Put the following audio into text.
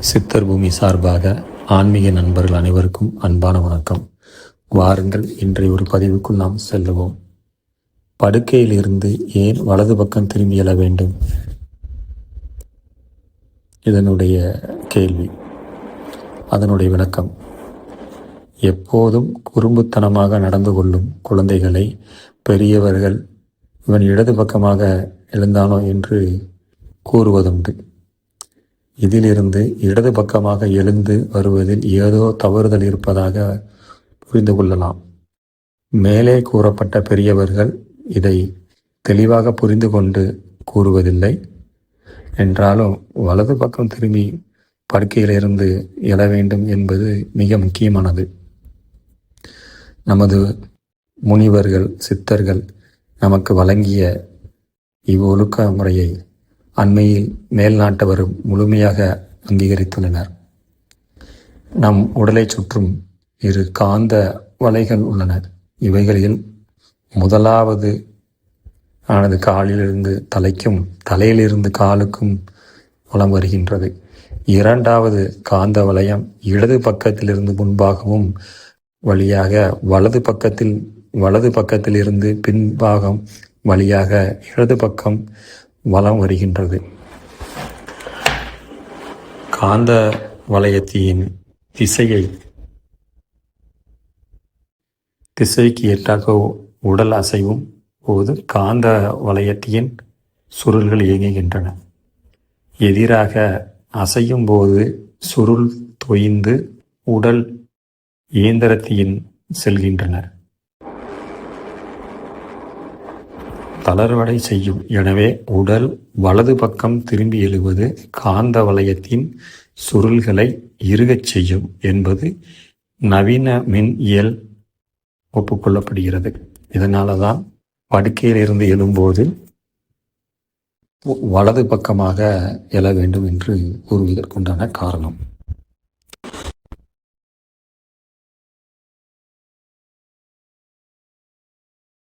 சித்தர் பூமி சார்பாக ஆன்மீக நண்பர்கள் அனைவருக்கும் அன்பான வணக்கம். வாருங்கள், இன்றைய ஒரு பதிவுக்குள் நாம் செல்லுவோம். படுக்கையில் இருந்து ஏன் வலது பக்கம் திரும்பி எழ வேண்டும்? இதனுடைய கேள்வி. அதனுடைய விளக்கம். எப்போதும் குறும்புத்தனமாக நடந்து கொள்ளும் குழந்தைகளை பெரியவர்கள் இவன் இடது பக்கமாக எழுந்தானோ என்று கூறுவதுண்டு. இதிலிருந்து இடது பக்கமாக எழுந்து வருவதில் ஏதோ தவறுதல் இருப்பதாக புரிந்து கொள்ளலாம். மேலே கூறப்பட்ட பெரியவர்கள் இதை தெளிவாக புரிந்து கொண்டு கூறுவதில்லை. என்றாலும் வலது பக்கம் திரும்பி படுக்கையிலிருந்து எழ வேண்டும் என்பது மிக முக்கியமானது. நமது முனிவர்கள், சித்தர்கள் நமக்கு வழங்கிய இவ்வொழுக்க முறையை அண்மையில் மேல்நாட்டவர் முழுமையாக அங்கீகரித்துள்ளனர். நம் உடலை சுற்றும் இரு காந்த வலைகள் உள்ளன. இவைகளில் முதலாவது ஆனது காலிலிருந்து தலைக்கும், தலையிலிருந்து காலுக்கும் வலம் வருகின்றது. இரண்டாவது காந்த வளையம் இடது பக்கத்திலிருந்து முன்பாகவும் வழியாக வலது பக்கத்தில் இருந்து பின்பாகம் வழியாக இடது பக்கம் வலம் வருகின்றது. காந்த வளையத்தின் திசைக்கு ஏற்றாக உடல் அசைவும் போது காந்த வளையத்தின் சுருள்கள் இயங்குகின்றன. எதிராக அசையும் போது சுருள் தொய்ந்து உடல் இயந்திரத்தின் செல்கின்றன, தளர்வடை செய்யும். எனவே உடல் வலது பக்கம் திரும்பி எழுவது காந்த வளையத்தின் சுருள்களை இறுகச் செய்யும் என்பது நவீன மின்இயல் ஒப்புக்கொள்ளப்படுகிறது. இதனால தான் படுக்கையில் இருந்து எழும்போது வலது பக்கமாக எழ வேண்டும் என்று கூறுவதற்குண்டான காரணம்.